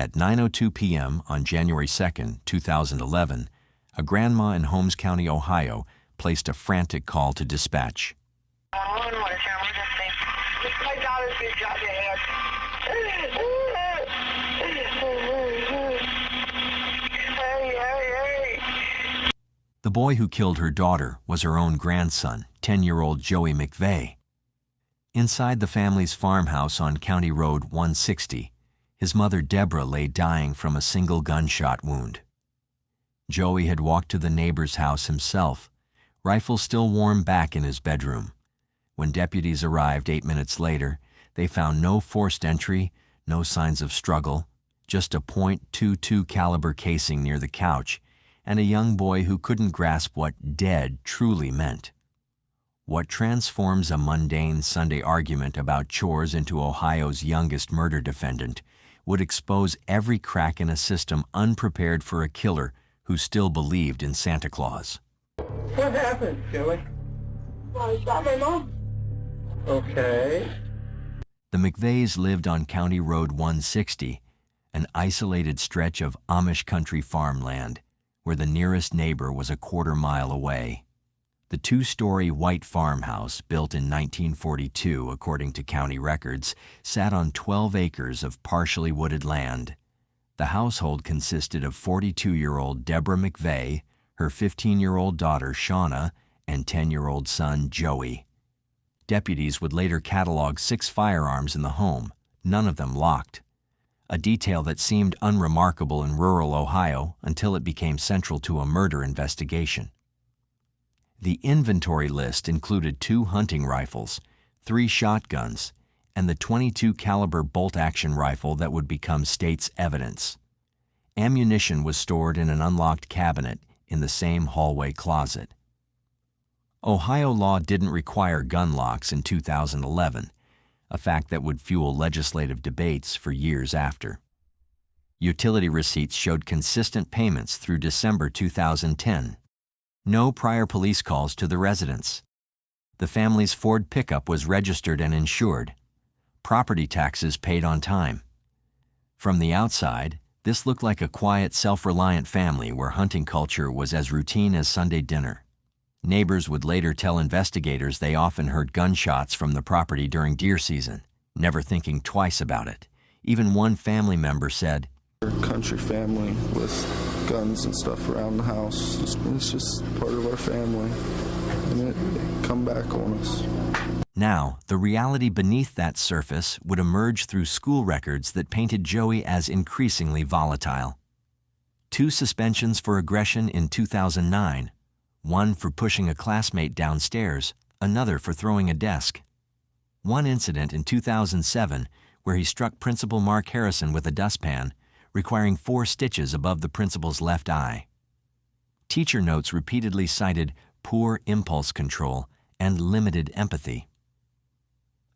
At 9:02 p.m. on January 2, 2011, a grandma in Holmes County, Ohio, placed a frantic call to dispatch. What is your emergency? My daughter's been shot in the head. Hey. The boy who killed her daughter was her own grandson, 10-year-old Joey McVeigh. Inside the family's farmhouse on County Road 160, his mother Deborah lay dying from a single gunshot wound. Joey had walked to the neighbor's house himself, rifle still warm back in his bedroom. When deputies arrived 8 minutes later, they found no forced entry, no signs of struggle, just a .22 caliber casing near the couch, and a young boy who couldn't grasp what dead truly meant. What transforms a mundane Sunday argument about chores into Ohio's youngest murder defendant would expose every crack in a system unprepared for a killer who still believed in Santa Claus. What happened, Joey? I shot my mom. Okay. The McVeighs lived on County Road 160, an isolated stretch of Amish country farmland, where the nearest neighbor was a quarter-mile away. The two-story white farmhouse, built in 1942 according to county records, sat on 12 acres of partially wooded land. The household consisted of 42-year-old Deborah McVeigh, her 15-year-old daughter Shauna, and 10-year-old son Joey. Deputies would later catalog 6 firearms in the home, none of them locked, a detail that seemed unremarkable in rural Ohio until it became central to a murder investigation. The inventory list included 2 hunting rifles, 3 shotguns, and the .22 caliber bolt-action rifle that would become state's evidence. Ammunition was stored in an unlocked cabinet in the same hallway closet. Ohio law didn't require gun locks in 2011, a fact that would fuel legislative debates for years after. Utility receipts showed consistent payments through December 2010. No prior police calls to the residence. The family's Ford pickup was registered and insured. Property taxes paid on time. From the outside, this looked like a quiet, self-reliant family where hunting culture was as routine as Sunday dinner. Neighbors would later tell investigators they often heard gunshots from the property during deer season, never thinking twice about it. Even one family member said, "Country family with guns and stuff around the house. It's just part of our family, and it come back on us." Now, the reality beneath that surface would emerge through school records that painted Joey as increasingly volatile. 2 suspensions for aggression in 2009, one for pushing a classmate downstairs, another for throwing a desk. One incident in 2007 where he struck Principal Mark Harrison with a dustpan, requiring 4 stitches above the principal's left eye. Teacher notes repeatedly cited poor impulse control and limited empathy.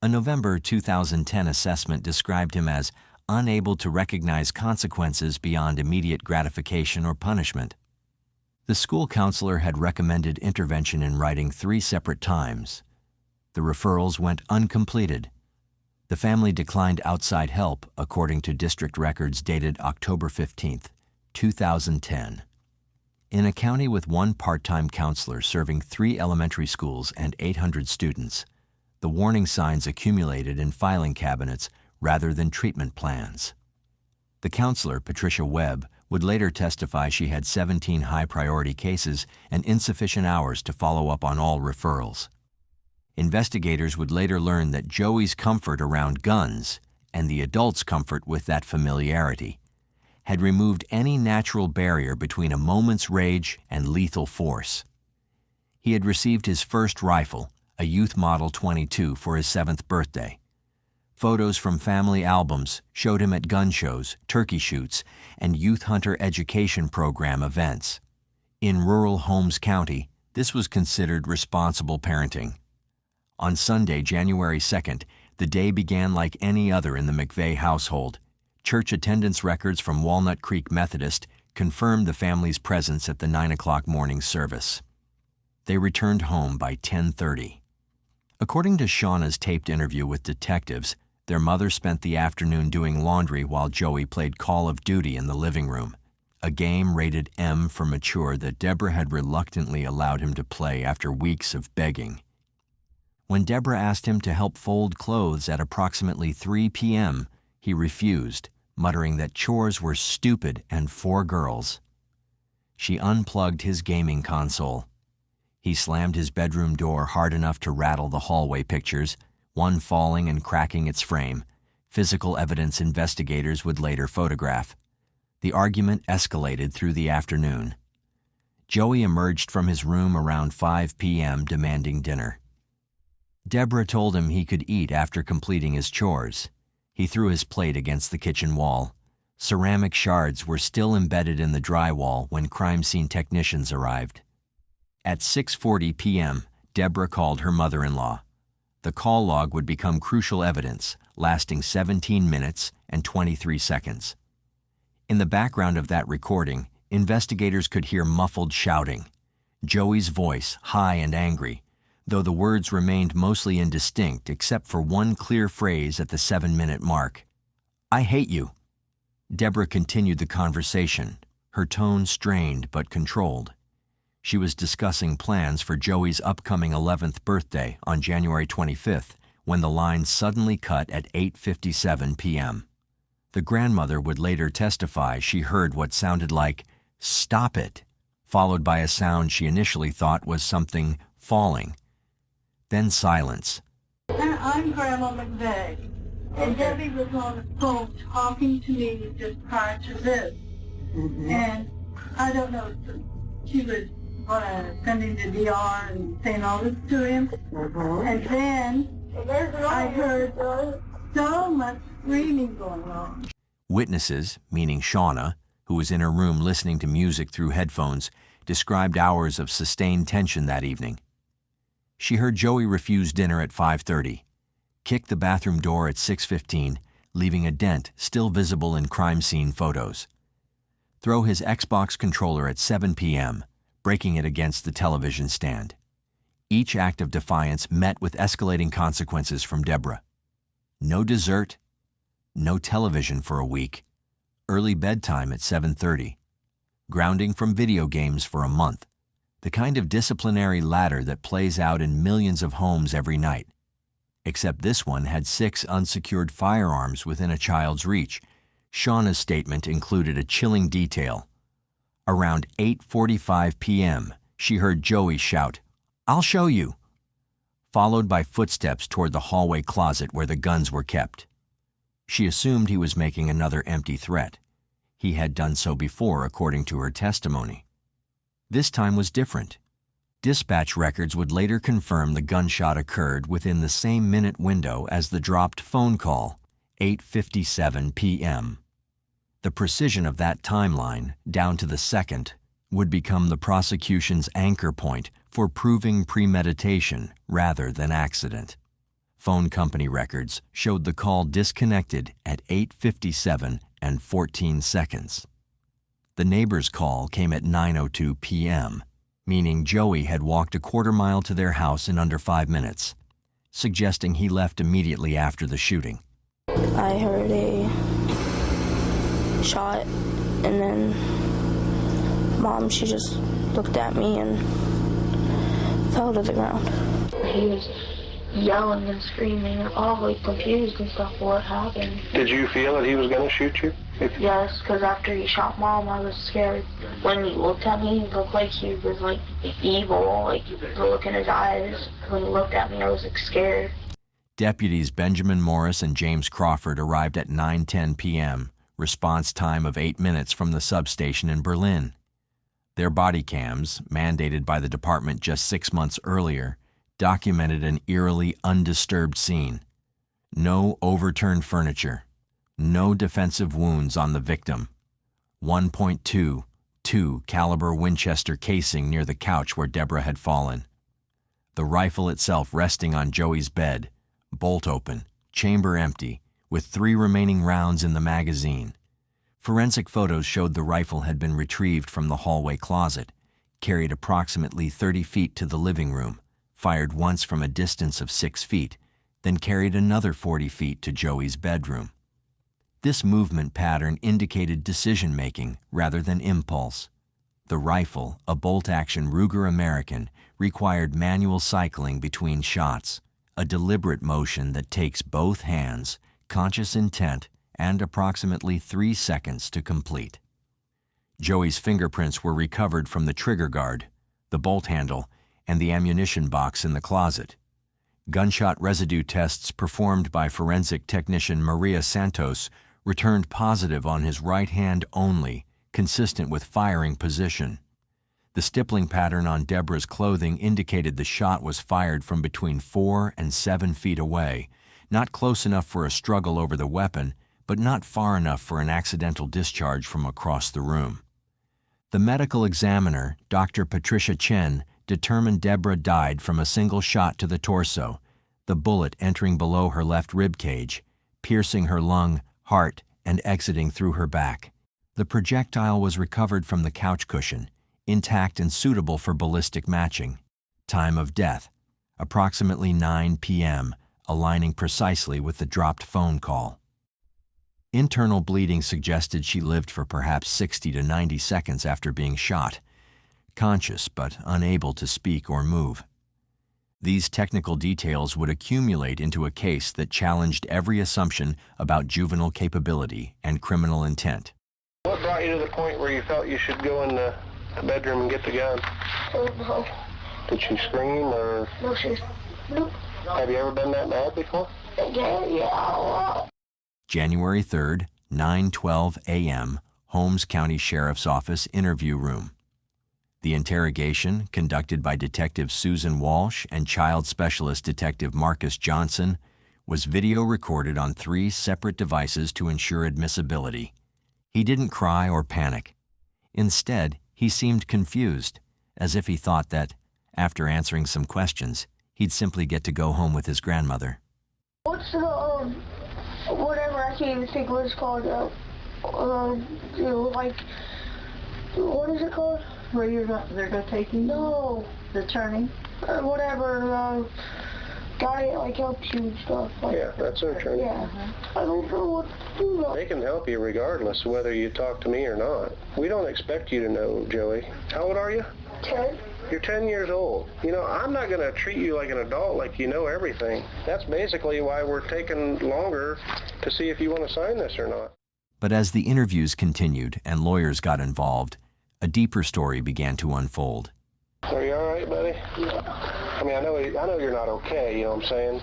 A November 2010 assessment described him as unable to recognize consequences beyond immediate gratification or punishment. The school counselor had recommended intervention in writing 3 separate times. The referrals went uncompleted. The family declined outside help, according to district records dated October 15, 2010. In a county with 1 part-time counselor serving 3 elementary schools and 800 students, the warning signs accumulated in filing cabinets rather than treatment plans. The counselor, Patricia Webb, would later testify she had 17 high-priority cases and insufficient hours to follow up on all referrals. Investigators would later learn that Joey's comfort around guns, and the adult's comfort with that familiarity, had removed any natural barrier between a moment's rage and lethal force. He had received his first rifle, a Youth Model .22, for his 7th birthday. Photos from family albums showed him at gun shows, turkey shoots, and youth hunter education program events. In rural Holmes County, this was considered responsible parenting. On Sunday, January 2nd, the day began like any other in the McVeigh household. Church attendance records from Walnut Creek Methodist confirmed the family's presence at the 9 o'clock morning service. They returned home by 10:30. According to Shauna's taped interview with detectives, Their mother spent the afternoon doing laundry while Joey played Call of Duty in the living room, a game rated M for mature that Deborah had reluctantly allowed him to play after weeks of begging. When Deborah asked him to help fold clothes at approximately 3 p.m., he refused, muttering that chores were stupid and for girls. She unplugged his gaming console. He slammed his bedroom door hard enough to rattle the hallway pictures, one falling and cracking its frame, physical evidence investigators would later photograph. The argument escalated through the afternoon. Joey emerged from his room around 5 p.m. demanding dinner. Deborah told him he could eat after completing his chores. He threw his plate against the kitchen wall. Ceramic shards were still embedded in the drywall when crime scene technicians arrived. At 6:40 p.m., Deborah called her mother-in-law. The call log would become crucial evidence, lasting 17 minutes and 23 seconds. In the background of that recording, investigators could hear muffled shouting. Joey's voice, high and angry, though the words remained mostly indistinct except for one clear phrase at the 7-minute mark. "I hate you." Deborah continued the conversation, her tone strained but controlled. She was discussing plans for Joey's upcoming 11th birthday on January 25th, when the line suddenly cut at 8:57 p.m. The grandmother would later testify she heard what sounded like, "Stop it," followed by a sound she initially thought was something falling. Then silence. I'm Grandma McVeigh, and Debbie was on the phone talking to me just prior to this. And I don't know, she was sending the DR and saying all this to him. And then I heard so much screaming going on. Witnesses, meaning Shauna, who was in her room listening to music through headphones, described hours of sustained tension that evening. She heard Joey refuse dinner at 5:30, kick the bathroom door at 6:15, leaving a dent still visible in crime scene photos. Throw his Xbox controller at 7 p.m., breaking it against the television stand. Each act of defiance met with escalating consequences from Deborah. No dessert, no television for a week, early bedtime at 7:30, grounding from video games for a month, the kind of disciplinary ladder that plays out in millions of homes every night. Except this one had 6 unsecured firearms within a child's reach. Shauna's statement included a chilling detail. Around 8:45 p.m., she heard Joey shout, "I'll show you," followed by footsteps toward the hallway closet where the guns were kept. She assumed he was making another empty threat. He had done so before, according to her testimony. This time was different. Dispatch records would later confirm the gunshot occurred within the same minute window as the dropped phone call, 8:57 p.m. The precision of that timeline, down to the second, would become the prosecution's anchor point for proving premeditation rather than accident. Phone company records showed the call disconnected at 8:57 and 14 seconds. The neighbor's call came at 9:02 p.m., meaning Joey had walked a quarter mile to their house in under 5 minutes, suggesting he left immediately after the shooting. I heard a shot, and then Mom, she just looked at me and fell to the ground. He was yelling and screaming and awfully confused and stuff what happened. Did you feel that he was going to shoot you? Yes, because after he shot Mom, I was scared. When he looked at me, he looked like he was like evil, like the look in his eyes. When he looked at me, I was like scared. Deputies Benjamin Morris and James Crawford arrived at 9:10 p.m., response time of 8 minutes from the substation in Berlin. Their body cams, mandated by the department just 6 months earlier, documented an eerily undisturbed scene. No overturned furniture. No defensive wounds on the victim. 1.22 caliber Winchester casing near the couch where Deborah had fallen. The rifle itself resting on Joey's bed, bolt open, chamber empty, with 3 remaining rounds in the magazine. Forensic photos showed the rifle had been retrieved from the hallway closet, carried approximately 30 feet to the living room, fired once from a distance of 6 feet, then carried another 40 feet to Joey's bedroom. This movement pattern indicated decision-making rather than impulse. The rifle, a bolt-action Ruger American, required manual cycling between shots, a deliberate motion that takes both hands, conscious intent, and approximately 3 seconds to complete. Joey's fingerprints were recovered from the trigger guard, the bolt handle, and the ammunition box in the closet. Gunshot residue tests performed by forensic technician Maria Santos returned positive on his right hand only, consistent with firing position. The stippling pattern on Deborah's clothing indicated the shot was fired from between 4 and 7 feet away, not close enough for a struggle over the weapon, but not far enough for an accidental discharge from across the room. The medical examiner, Dr. Patricia Chen, determined Deborah died from a single shot to the torso, the bullet entering below her left rib cage, piercing her lung, heart, and exiting through her back. The projectile was recovered from the couch cushion, intact and suitable for ballistic matching. Time of death, approximately 9 p.m., aligning precisely with the dropped phone call. Internal bleeding suggested she lived for perhaps 60 to 90 seconds after being shot, conscious but unable to speak or move. These technical details would accumulate into a case that challenged every assumption about juvenile capability and criminal intent. What brought you to the point where you felt you should go in the bedroom and get the gun? No. Did she scream or? No, nope. Have you ever been that bad before? Yeah, a lot. January 3rd, 9:12 a.m., Holmes County Sheriff's Office interview room. The interrogation, conducted by Detective Susan Walsh and Child Specialist Detective Marcus Johnson, was video recorded on 3 separate devices to ensure admissibility. He didn't cry or panic. Instead, he seemed confused, as if he thought that, after answering some questions, he'd simply get to go home with his grandmother. What's the, whatever, I can't even think what it's called, like, what is it called? Where they're going to take you? No. The turning? Whatever, guy that, like, helps you and stuff. Like, Yeah, that's an attorney. yeah. I don't know what to do. They can help you regardless of whether you talk to me or not. We don't expect you to know, Joey. How old are you? 10. You're 10 years old. You know, I'm not going to treat you like an adult, like you know everything. That's basically why we're taking longer to see if you want to sign this or not. But as the interviews continued and lawyers got involved, a deeper story began to unfold. Are you all right, buddy? I mean, I know you're not okay, you know what I'm saying?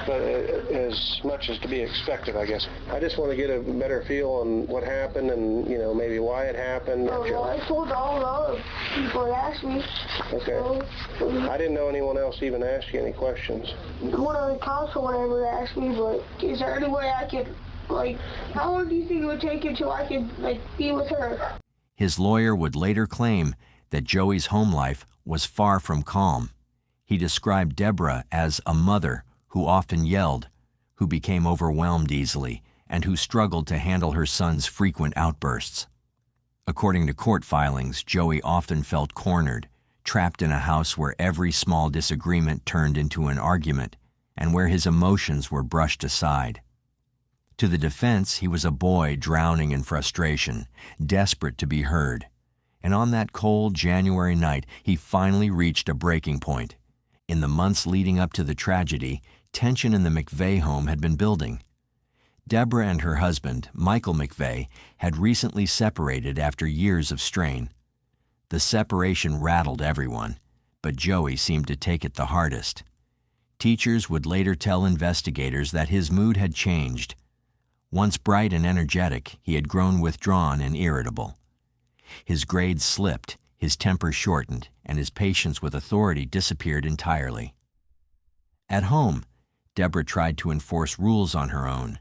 But as much as to be expected, I guess. I just want to get a better feel on what happened and, you know, maybe why it happened. Well, I told all the other people that asked me. Okay. I didn't know anyone else even asked you any questions. One of the cops or whatever asked me, but is there any way I could, like, how long do you think it would take until I could, like, be with her? His lawyer would later claim that Joey's home life was far from calm. He described Deborah as a mother who often yelled, who became overwhelmed easily, and who struggled to handle her son's frequent outbursts. According to court filings, Joey often felt cornered, trapped in a house where every small disagreement turned into an argument, and where his emotions were brushed aside. To the defense, he was a boy drowning in frustration, desperate to be heard. And on that cold January night, he finally reached a breaking point. In the months leading up to the tragedy, tension in the McVeigh home had been building. Deborah and her husband, Michael McVeigh, had recently separated after years of strain. The separation rattled everyone, but Joey seemed to take it the hardest. Teachers would later tell investigators that his mood had changed. Once bright and energetic, he had grown withdrawn and irritable. His grades slipped, his temper shortened, and his patience with authority disappeared entirely. At home, Deborah tried to enforce rules on her own.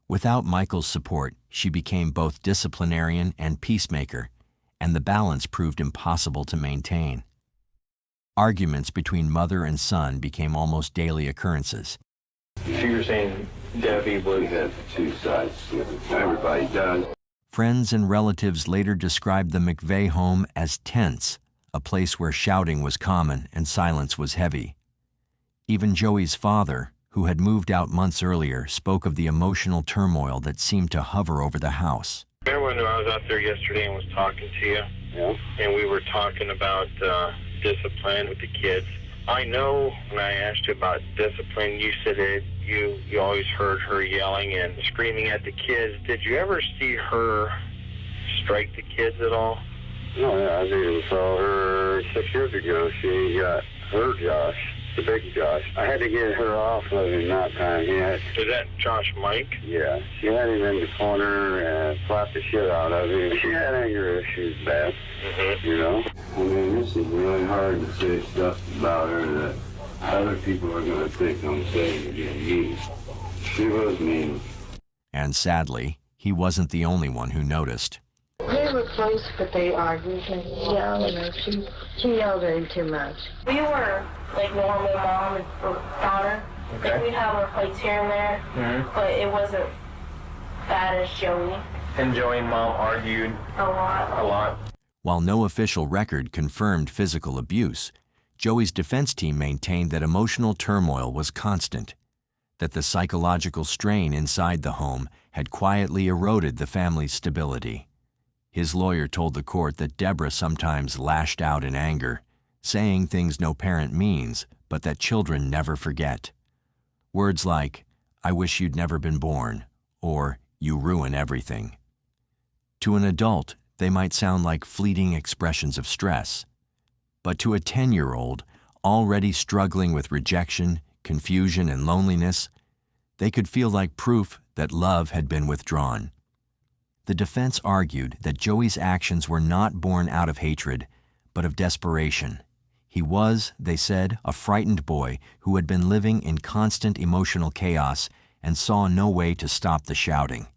Without Michael's support, she became both disciplinarian and peacemaker, and the balance proved impossible to maintain. Arguments between mother and son became almost daily occurrences. So you're saying Debbie would have 2 sides to it. Everybody does. Friends and relatives later described the McVeigh home as tense, a place where shouting was common and silence was heavy. Even Joey's father, who had moved out months earlier, spoke of the emotional turmoil that seemed to hover over the house. Remember when I was out there yesterday and was talking to you? Yeah. And we were talking about discipline with the kids. I know when I asked you about discipline, you said that you always heard her yelling and screaming at the kids. Did you ever see her strike the kids at all? No, yeah, I even saw her 6 years ago. She got her Josh, the big Josh. I had to get her off of him that time. Is that Josh Mike? Yeah, she had him in the corner and slapped the shit out of him. She had anger issues bad, you know. I mean, this is really hard to say stuff about her that other people are going to think I'm saying to be mean. She was mean. And sadly, he wasn't the only one who noticed. They were close, but they argued and yelled, and she yelled at him too much. We were like normal mom and daughter. Okay. Like we'd have our fights here and there, but it wasn't bad as Joey. And Joey and Mom argued A lot. While no official record confirmed physical abuse, Joey's defense team maintained that emotional turmoil was constant, that the psychological strain inside the home had quietly eroded the family's stability. His lawyer told the court that Deborah sometimes lashed out in anger, saying things no parent means, but that children never forget. Words like, "I wish you'd never been born," or "you ruin everything." To an adult, they might sound like fleeting expressions of stress. But to a 10-year-old, already struggling with rejection, confusion, and loneliness, they could feel like proof that love had been withdrawn. The defense argued that Joey's actions were not born out of hatred, but of desperation. He was, they said, a frightened boy who had been living in constant emotional chaos and saw no way to stop the shouting.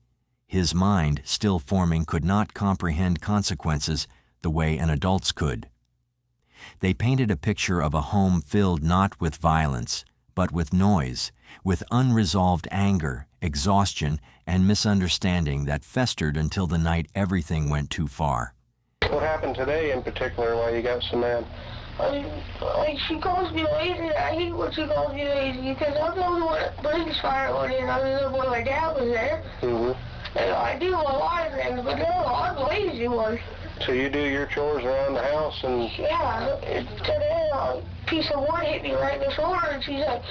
His mind, still forming, could not comprehend consequences the way an adult's could. They painted a picture of a home filled not with violence, but with noise, with unresolved anger, exhaustion, and misunderstanding that festered until the night everything went too far. What happened today in particular, why you got so mad? Like she calls me lazy. I hate when she calls me lazy because I'm the only one that brings fire when my dad was there. And I do a lot of things, but no, I'm the lazy one. So you do your chores around the house and... Yeah, today a piece of wood hit me right in the shoulder and she's like,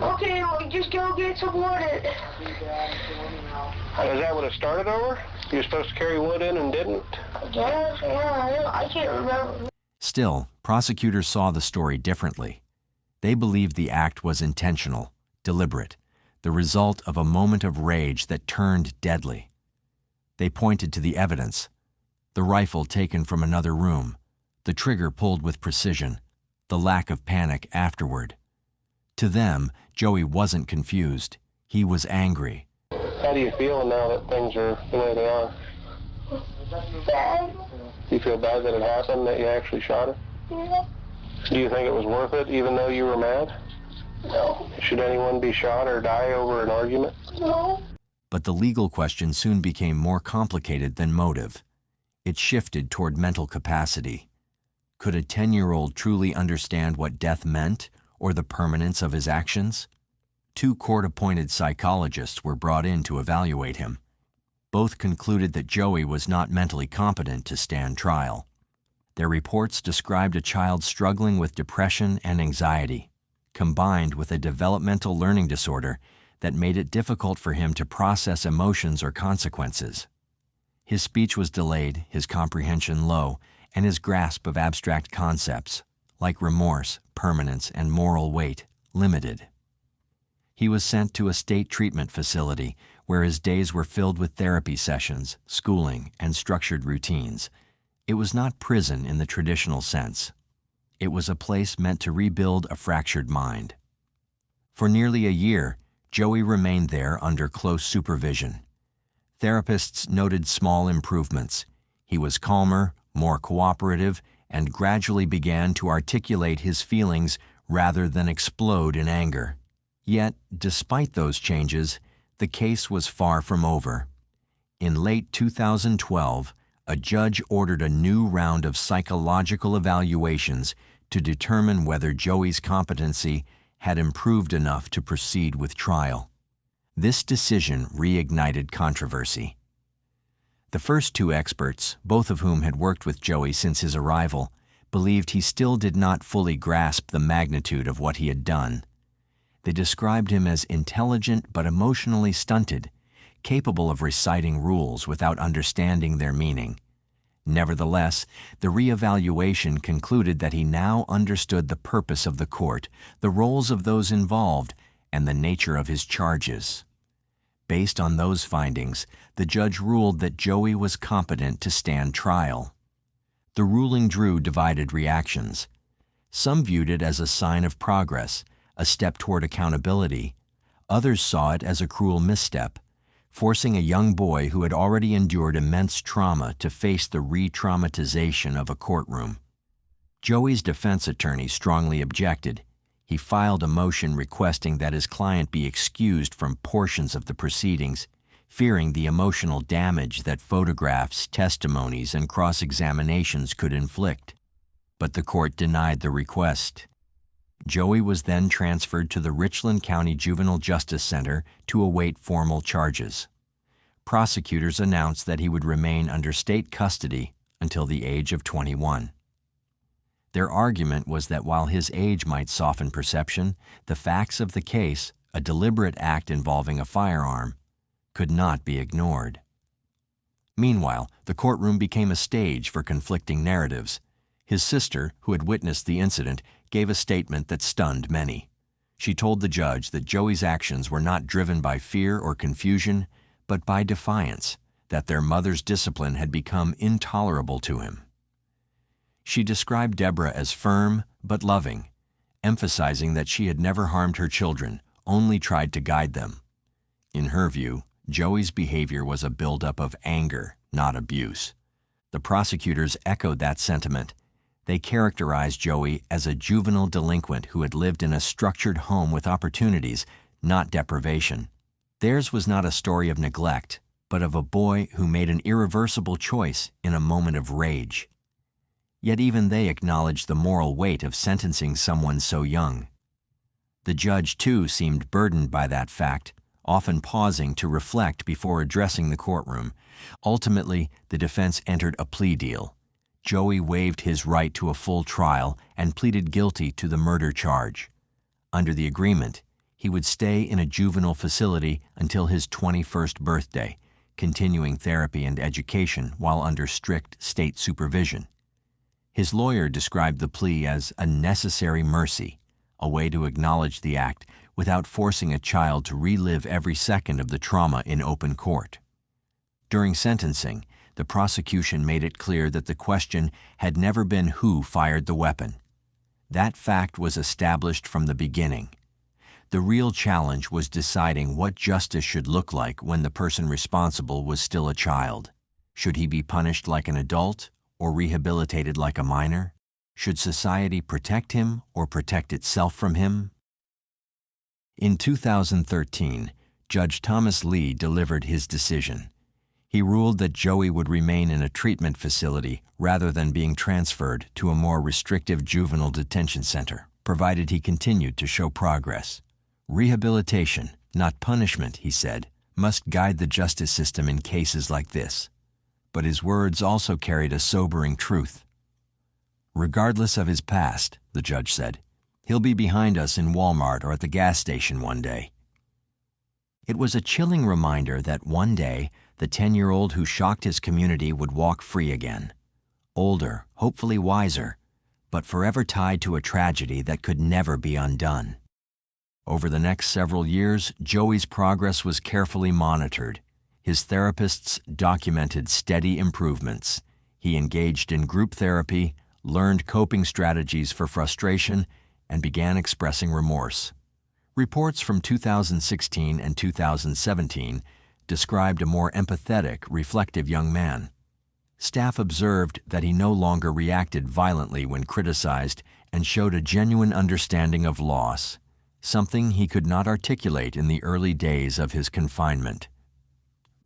okay, well, just go get some wood. Is that what it started over? You were supposed to carry wood in and didn't? Yeah, I can't remember. Still, prosecutors saw the story differently. They believed the act was intentional, deliberate, the result of a moment of rage that turned deadly. They pointed to the evidence: the rifle taken from another room, the trigger pulled with precision, the lack of panic afterward. To them, Joey wasn't confused. He was angry. How do you feel now that things are the way they are? Bad. You feel bad that it happened, that you actually shot her? Yeah. Do you think it was worth it, even though you were mad? No. Should anyone be shot or die over an argument? No. But the legal question soon became more complicated than motive. It shifted toward mental capacity. Could a 10-year-old truly understand what death meant or the permanence of his actions? 2 court-appointed psychologists were brought in to evaluate him. Both concluded that Joey was not mentally competent to stand trial. Their reports described a child struggling with depression and anxiety, combined with a developmental learning disorder that made it difficult for him to process emotions or consequences. His speech was delayed, his comprehension low, and his grasp of abstract concepts, like remorse, permanence, and moral weight, limited. He was sent to a state treatment facility where his days were filled with therapy sessions, schooling, and structured routines. It was not prison in the traditional sense. It was a place meant to rebuild a fractured mind. For nearly a year, Joey remained there under close supervision. Therapists noted small improvements. He was calmer, more cooperative, and gradually began to articulate his feelings rather than explode in anger. Yet, despite those changes, the case was far from over. In late 2012, a judge ordered a new round of psychological evaluations to determine whether Joey's competency had improved enough to proceed with trial. This decision reignited controversy. The first two experts, both of whom had worked with Joey since his arrival, believed he still did not fully grasp the magnitude of what he had done. They described him as intelligent but emotionally stunted, capable of reciting rules without understanding their meaning. Nevertheless, the reevaluation concluded that he now understood the purpose of the court, the roles of those involved, and the nature of his charges. Based on those findings, the judge ruled that Joey was competent to stand trial. The ruling drew divided reactions. Some viewed it as a sign of progress, a step toward accountability. Others saw it as a cruel misstep, forcing a young boy who had already endured immense trauma to face the re-traumatization of a courtroom. Joey's defense attorney strongly objected. He filed a motion requesting that his client be excused from portions of the proceedings, fearing the emotional damage that photographs, testimonies, and cross-examinations could inflict. But the court denied the request. Joey was then transferred to the Richland County Juvenile Justice Center to await formal charges. Prosecutors announced that he would remain under state custody until the age of 21. Their argument was that while his age might soften perception, the facts of the case, a deliberate act involving a firearm, could not be ignored. Meanwhile, the courtroom became a stage for conflicting narratives. His sister, who had witnessed the incident, gave a statement that stunned many. She told the judge that Joey's actions were not driven by fear or confusion, but by defiance, that their mother's discipline had become intolerable to him. She described Deborah as firm but loving, emphasizing that she had never harmed her children, only tried to guide them. In her view, Joey's behavior was a buildup of anger, not abuse. The prosecutors echoed that sentiment. They characterized Joey as a juvenile delinquent who had lived in a structured home with opportunities, not deprivation. Theirs was not a story of neglect, but of a boy who made an irreversible choice in a moment of rage. Yet even they acknowledged the moral weight of sentencing someone so young. The judge, too, seemed burdened by that fact, often pausing to reflect before addressing the courtroom. Ultimately, the defense entered a plea deal. Joey waived his right to a full trial and pleaded guilty to the murder charge. Under the agreement, he would stay in a juvenile facility until his 21st birthday, continuing therapy and education while under strict state supervision. His lawyer described the plea as a necessary mercy, a way to acknowledge the act without forcing a child to relive every second of the trauma in open court. During sentencing, the prosecution made it clear that the question had never been who fired the weapon. That fact was established from the beginning. The real challenge was deciding what justice should look like when the person responsible was still a child. Should he be punished like an adult or rehabilitated like a minor? Should society protect him or protect itself from him? In 2013, Judge Thomas Lee delivered his decision. He ruled that Joey would remain in a treatment facility rather than being transferred to a more restrictive juvenile detention center, provided he continued to show progress. Rehabilitation, not punishment, he said, must guide the justice system in cases like this. But his words also carried a sobering truth. Regardless of his past, the judge said, he'll be behind us in Walmart or at the gas station one day. It was a chilling reminder that one day, the 10-year-old who shocked his community would walk free again. Older, hopefully wiser, but forever tied to a tragedy that could never be undone. Over the next several years, Joey's progress was carefully monitored. His therapists documented steady improvements. He engaged in group therapy, learned coping strategies for frustration, and began expressing remorse. Reports from 2016 and 2017 described a more empathetic, reflective young man. Staff observed that he no longer reacted violently when criticized and showed a genuine understanding of loss, something he could not articulate in the early days of his confinement.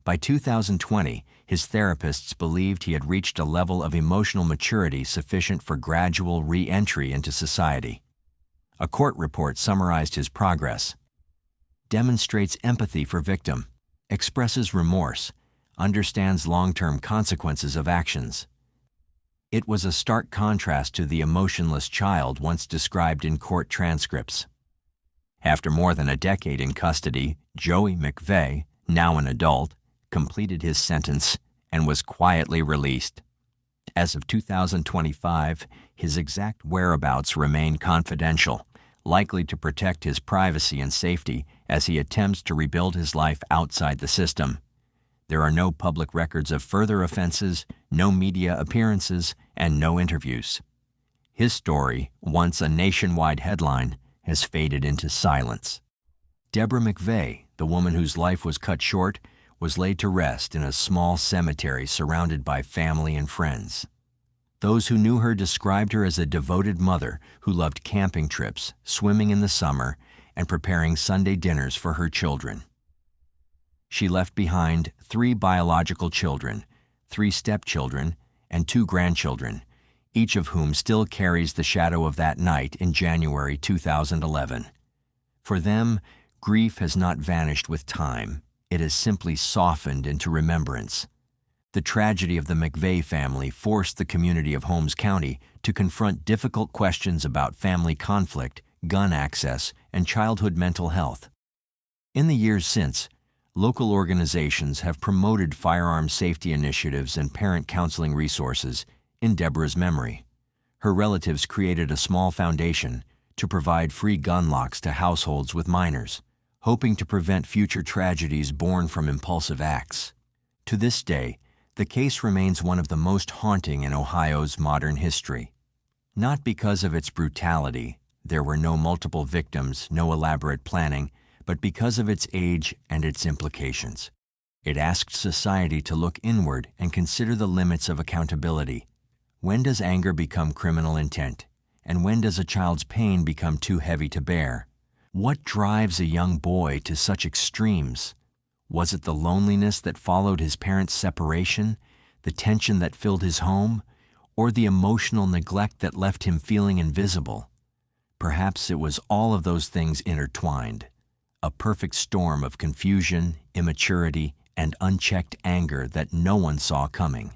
By 2020, his therapists believed he had reached a level of emotional maturity sufficient for gradual re-entry into society. A court report summarized his progress. Demonstrates empathy for victim, expresses remorse, understands long-term consequences of actions. It was a stark contrast to the emotionless child once described in court transcripts. After more than a decade in custody, Joey McVeigh, now an adult, completed his sentence and was quietly released. As of 2025, his exact whereabouts remain confidential, likely to protect his privacy and safety as he attempts to rebuild his life outside the system. There are no public records of further offenses, no media appearances, and no interviews. His story, once a nationwide headline, has faded into silence. Deborah McVeigh, the woman whose life was cut short, was laid to rest in a small cemetery surrounded by family and friends. Those who knew her described her as a devoted mother who loved camping trips, swimming in the summer, and preparing Sunday dinners for her children. She left behind 3 biological children, 3 stepchildren, and 2 grandchildren, each of whom still carries the shadow of that night in January 2011. For them, grief has not vanished with time. It has simply softened into remembrance. The tragedy of the McVeigh family forced the community of Holmes County to confront difficult questions about family conflict, gun access, and childhood mental health. In the years since, local organizations have promoted firearm safety initiatives and parent counseling resources in Deborah's memory. Her relatives created a small foundation to provide free gun locks to households with minors, hoping to prevent future tragedies born from impulsive acts. To this day, the case remains one of the most haunting in Ohio's modern history. Not because of its brutality, there were no multiple victims, no elaborate planning, but because of its age and its implications. It asked society to look inward and consider the limits of accountability. When does anger become criminal intent? And when does a child's pain become too heavy to bear? What drives a young boy to such extremes? Was it the loneliness that followed his parents' separation, the tension that filled his home, or the emotional neglect that left him feeling invisible? Perhaps it was all of those things intertwined. A perfect storm of confusion, immaturity, and unchecked anger that no one saw coming.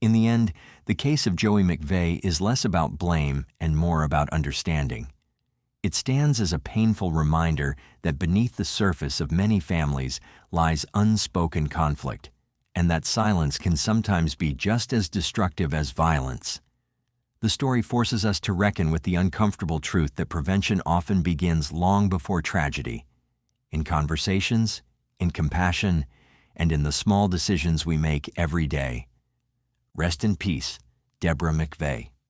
In the end, the case of Joey McVeigh is less about blame and more about understanding. It stands as a painful reminder that beneath the surface of many families lies unspoken conflict, and that silence can sometimes be just as destructive as violence. The story forces us to reckon with the uncomfortable truth that prevention often begins long before tragedy, in conversations, in compassion, and in the small decisions we make every day. Rest in peace, Deborah McVeigh.